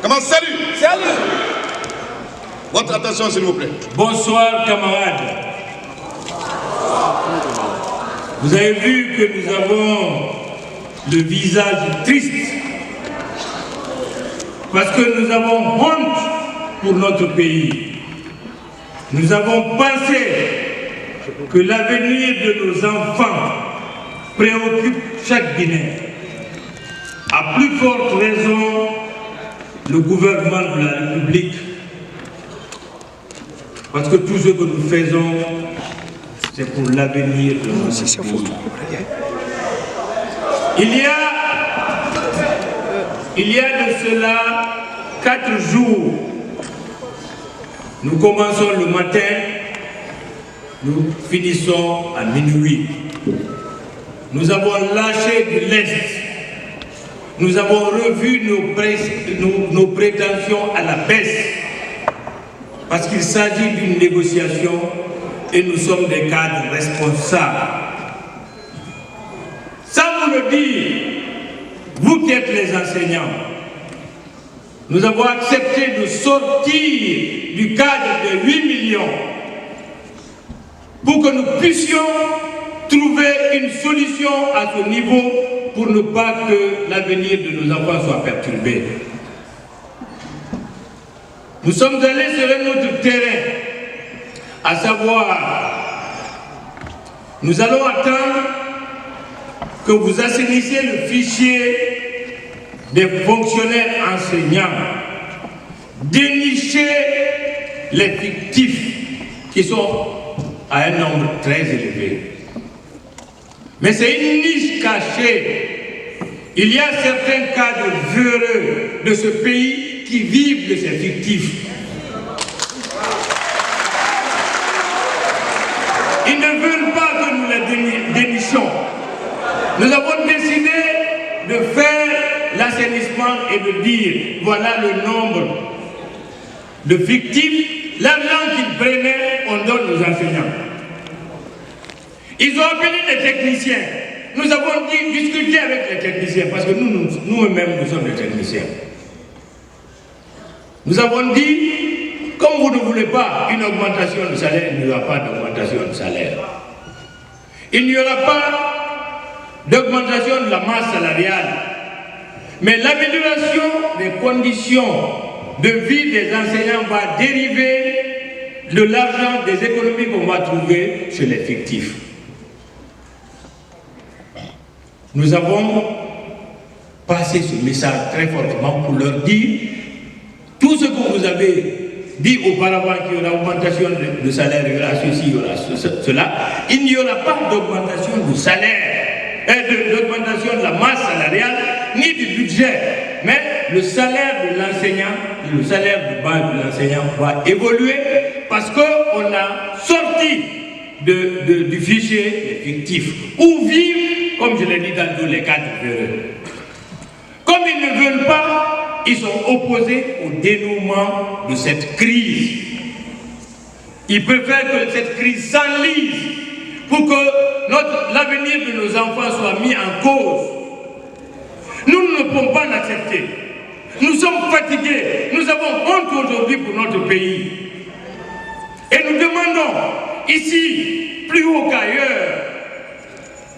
Comment salut? Salut. Votre attention, s'il vous plaît. Bonsoir, camarades. Vous avez vu que nous avons le visage triste parce que nous avons honte pour notre pays. Nous avons pensé que l'avenir de nos enfants préoccupe chaque Guinéen. À plus forte raison, le gouvernement de la République, parce que tout ce que nous faisons, c'est pour l'avenir de notre pays. Il y a de cela 4 jours, nous commençons le matin, nous finissons à minuit. Nous avons lâché de l'Est. Nous avons revu nos prétentions à la baisse parce qu'il s'agit d'une négociation et nous sommes des cadres responsables. Ça vous le dit, vous qui êtes les enseignants, nous avons accepté de sortir du cadre de 8 millions pour que nous puissions trouver une solution à ce niveau pour ne pas que l'avenir de nos enfants soit perturbé. Nous sommes allés sur un autre terrain, à savoir, nous allons attendre que vous assaiниssiez le fichier des fonctionnaires enseignants, dénicher les fictifs qui sont à un nombre très élevé. Mais c'est une niche cachée. Il y a certains cadres véreux de ce pays qui vivent de ces fictifs. Ils ne veulent pas que nous les dénichions. Nous avons décidé de faire l'assainissement et de dire voilà le nombre de fictifs, l'argent qu'ils prenaient, on donne aux enseignants. Ils ont appelé les techniciens. Nous avons discuté avec les techniciens parce que nous-mêmes, nous sommes des techniciens. Nous avons dit, comme vous ne voulez pas une augmentation de salaire, il n'y aura pas d'augmentation de salaire. Il n'y aura pas d'augmentation de la masse salariale. Mais l'amélioration des conditions de vie des enseignants va dériver de l'argent, des économies qu'on va trouver chez les fictifs. Nous avons passé ce message très fortement pour leur dire tout ce que vous avez dit auparavant qu'il y aura augmentation de salaire, il y aura ceci, il y aura cela. Il n'y aura pas d'augmentation du salaire, d'augmentation de la masse salariale, ni du budget. Mais le salaire de l'enseignant, le salaire de base de l'enseignant va évoluer parce qu'on a sorti du fichier fictif où vivent, comme je l'ai dit dans tous les cadres véreux. Comme ils ne veulent pas, ils sont opposés au dénouement de cette crise. Ils préfèrent que cette crise s'enlise pour que l'avenir de nos enfants soit mis en cause. Nous ne pouvons pas l'accepter. Nous sommes fatigués. Nous avons honte aujourd'hui pour notre pays. Et nous demandons ici, plus haut qu'ailleurs,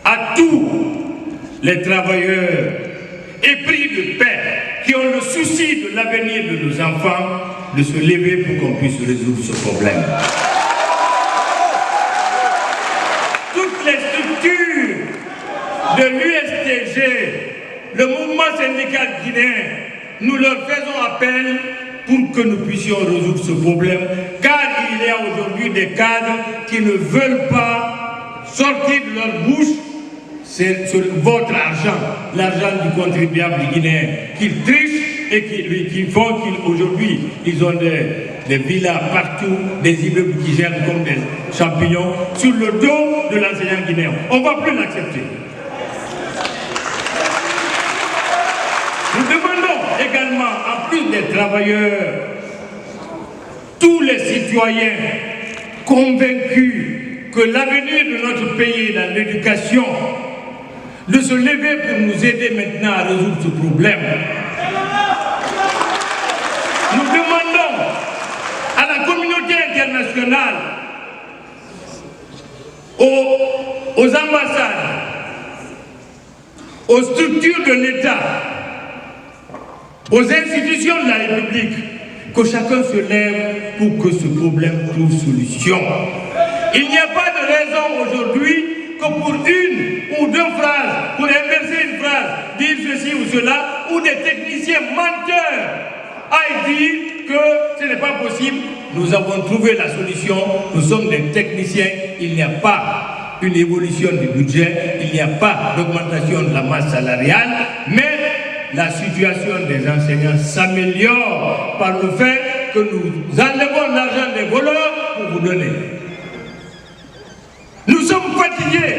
à tous les travailleurs épris de paix qui ont le souci de l'avenir de nos enfants de se lever pour qu'on puisse résoudre ce problème. Toutes les structures de l'USTG, le mouvement syndical guinéen, nous leur faisons appel pour que nous puissions résoudre ce problème, car il y a aujourd'hui des cadres qui ne veulent pas sortir de leur bouche sur votre argent, l'argent du contribuable guinéen, qu'ils trichent et qui font qu'aujourd'hui ils ont des villas partout, des immeubles qui gèrent comme des champignons sur le dos de l'enseignant guinéen. On ne va plus l'accepter. Nous demandons également, en plus des travailleurs, tous les citoyens convaincus que l'avenir de notre pays est dans l'éducation, de se lever pour nous aider maintenant à résoudre ce problème. nationales, aux ambassades, aux structures de l'État, aux institutions de la République, que chacun se lève pour que ce problème trouve solution. Il n'y a pas de raison aujourd'hui que pour une ou deux phrases, pour inverser une phrase, dire ceci ou cela, ou des techniciens menteurs aillent dire que ce n'est pas possible. Nous avons trouvé la solution, nous sommes des techniciens, il n'y a pas une évolution du budget, il n'y a pas d'augmentation de la masse salariale, mais la situation des enseignants s'améliore par le fait que nous enlevons l'argent des voleurs pour vous donner. Nous sommes fatigués.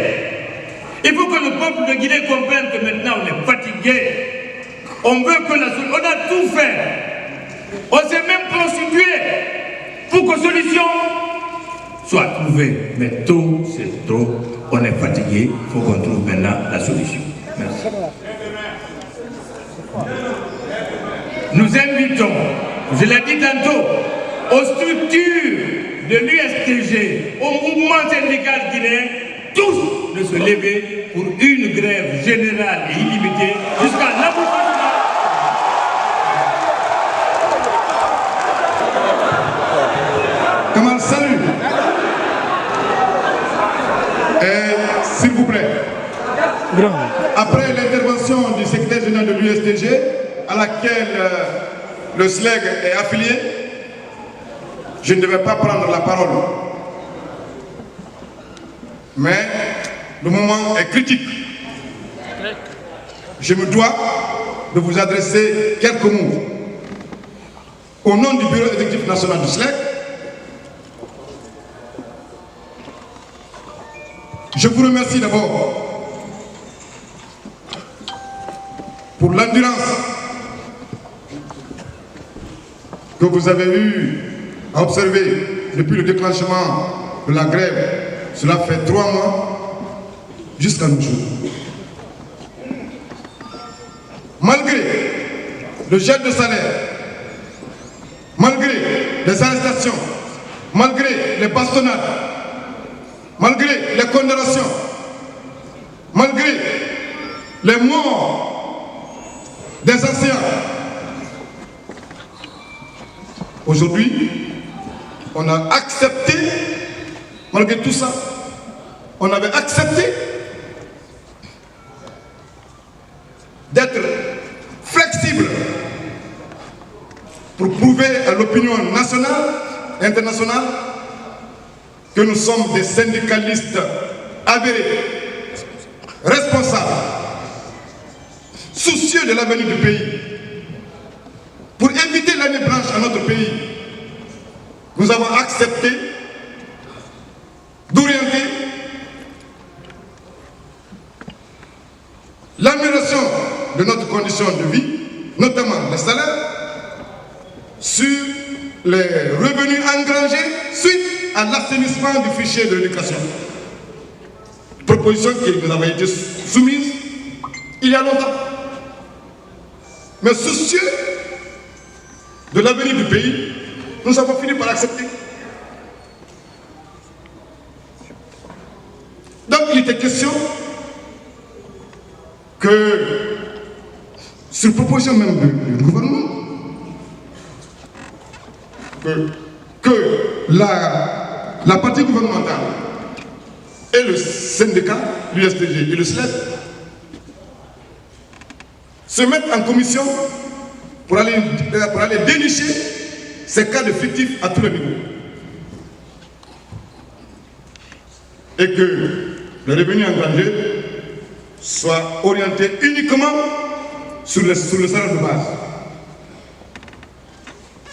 Il faut que le peuple de Guinée comprenne que maintenant on est fatigué. On veut que on a tout fait. On s'est même constitué pour que solution soit trouvée. Mais tôt, c'est trop. On est fatigué. Il faut qu'on trouve maintenant la solution. Merci. Nous invitons, je l'ai dit tantôt, aux structures de l'USTG, au mouvement syndical guinéen, tous de se lever pour une grève générale et illimitée jusqu'à l'aboutissement. Kamal, salut. S'il vous plaît. Après l'intervention du secrétaire général de l'USTG, à laquelle le SLEG est affilié, je ne devais pas prendre la parole. Mais le moment est critique. Je me dois de vous adresser quelques mots. Au nom du bureau exécutif national du SLEG, je vous remercie d'abord pour l'endurance que vous avez eu à observer depuis le déclenchement de la grève. Cela fait 3 mois jusqu'à nos jours. Malgré le gel de salaire, malgré les arrestations, malgré les bastonnades, malgré les condamnations, malgré les morts des anciens, aujourd'hui, on a accepté, malgré tout ça, on avait accepté d'être flexible pour prouver à l'opinion nationale et internationale que nous sommes des syndicalistes avérés, responsables, soucieux de l'avenir du pays. Pour éviter l'année blanche à notre pays, nous avons accepté d'orienter l'amélioration de notre condition de vie, notamment les salaires, sur les revenus engrangés suite à l'assainissement du fichier de l'éducation. Proposition qui nous avait été soumise il y a longtemps. Mais soucieux de l'avenir du pays, nous avons fini par accepter. Donc il était question que, sur proposition même du gouvernement, que la partie gouvernementale et le syndicat, l'USTG et le SLEG, se mettent en commission pour aller dénicher ces cas de fictifs à tous les niveaux. Et que le revenu engrangé soit orienté uniquement sur le salaire de base.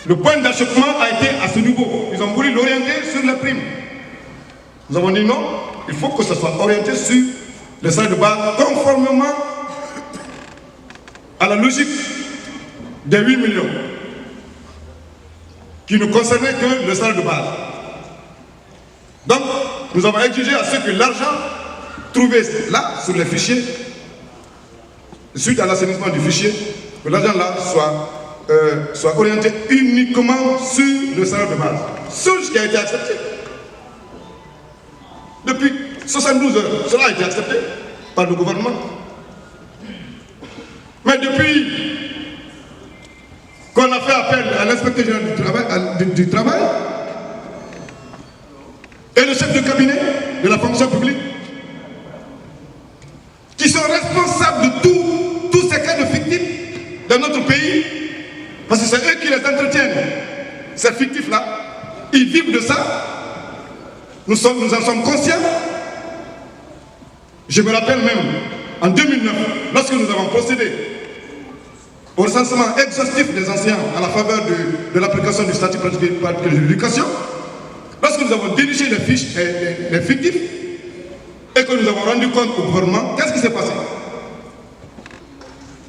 Le point d'achoppement a été à ce niveau. Ils ont voulu l'orienter sur la prime. Nous avons dit non, il faut que ce soit orienté sur le salaire de base, conformément à la logique des 8 millions, qui ne concernait que le salaire de base. Donc, nous avons exigé à ce que l'argent trouvé là, sur les fichiers, suite à l'assainissement du fichier, que l'argent là soit orienté uniquement sur le salaire de base. Ce qui a été accepté. depuis 72 heures. Cela a été accepté par le gouvernement. Mais depuis qu'on a fait appel à l'inspecteur général du travail et le chef de cabinet de la fonction publique, qui sont responsables de tous ces cas de fictifs dans notre pays, parce que c'est eux qui les entretiennent, ces fictifs-là, ils vivent de ça, nous en sommes conscients. Je me rappelle même, en 2009, lorsque nous avons procédé au recensement exhaustif des enseignants à la faveur de l'application du statut particulier de l'éducation, lorsque nous avons dirigé les fiches, les fictifs, et que nous avons rendu compte au gouvernement, qu'est-ce qui s'est passé?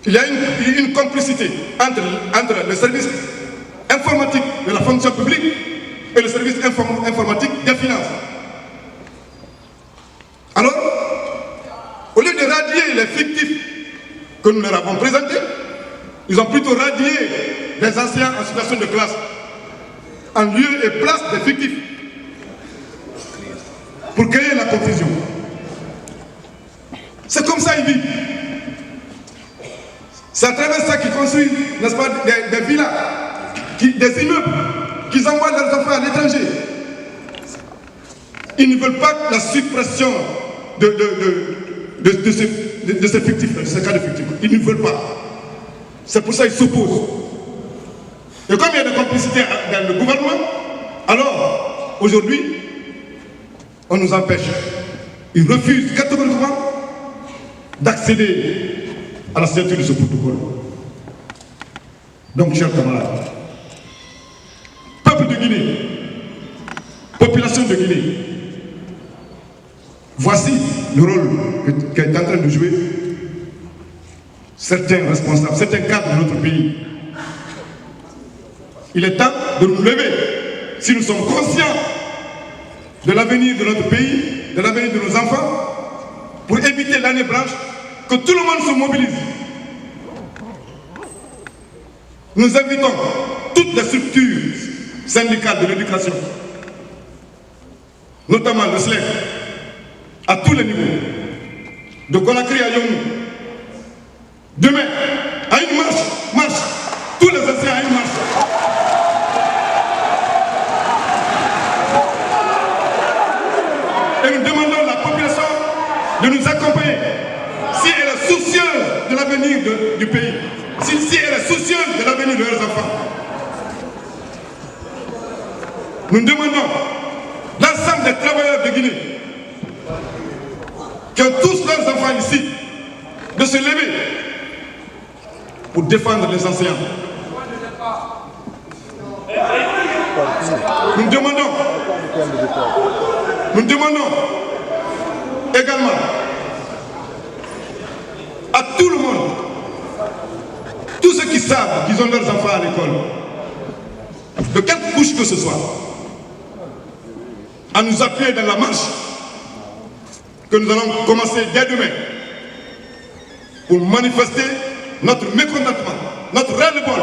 Il y a une complicité entre le service informatique de la fonction publique et le service informatique des finances. Alors, au lieu de radier les fictifs que nous leur avons présentés, ils ont plutôt radié des enseignants en situation de classe en lieu et place des fictifs pour créer la confusion. C'est comme ça qu'ils vivent. C'est à travers ça qu'ils construisent, n'est-ce pas, des villas, des immeubles, qu'ils envoient leurs enfants à l'étranger. Ils ne veulent pas la suppression de ces fictifs, de ces cas de fictifs. Ils ne veulent pas. C'est pour ça qu'ils s'opposent. Et comme il y a des complicités dans le gouvernement, alors, aujourd'hui, on nous empêche. Ils refusent catégoriquement d'accéder à la signature de ce protocole. Donc, chers camarades, peuple de Guinée, population de Guinée, voici le rôle qu'est en train de jouer certains responsables, certains cadres de notre pays. Il est temps de nous lever, si nous sommes conscients de l'avenir de notre pays, de l'avenir de nos enfants, pour éviter l'année blanche, que tout le monde se mobilise. Nous invitons toutes les structures syndicales de l'éducation, notamment le SLEC, à tous les niveaux, de Conakry à Yomou. Demain, à une marche, tous les enseignants à une marche. Et nous demandons à la population de nous accompagner. Si elle est soucieuse de l'avenir du pays, si elle est soucieuse de l'avenir de leurs enfants, nous demandons l'ensemble des travailleurs de Guinée qui ont tous leurs enfants ici de se lever pour défendre les enseignants. Nous demandons également à tout le monde, tous ceux qui savent qu'ils ont leurs enfants à l'école, de quelque couche que ce soit, à nous appuyer dans la marche que nous allons commencer dès demain pour manifester notre mécontentement, notre ras-le-bol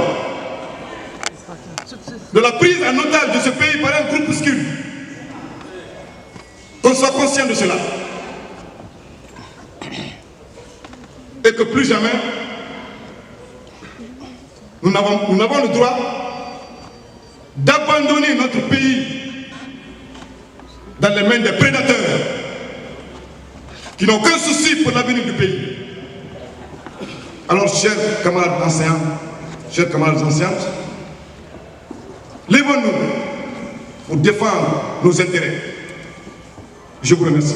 de la prise en otage de ce pays par un groupuscule. Qu'on soit conscient de cela. Et que plus jamais, nous n'avons le droit d'abandonner notre pays dans les mains des prédateurs qui n'ont aucun souci pour l'avenir du pays. Alors, chers camarades enseignants, chers camarades enseignantes, lèvons-nous pour défendre nos intérêts. Je vous remercie.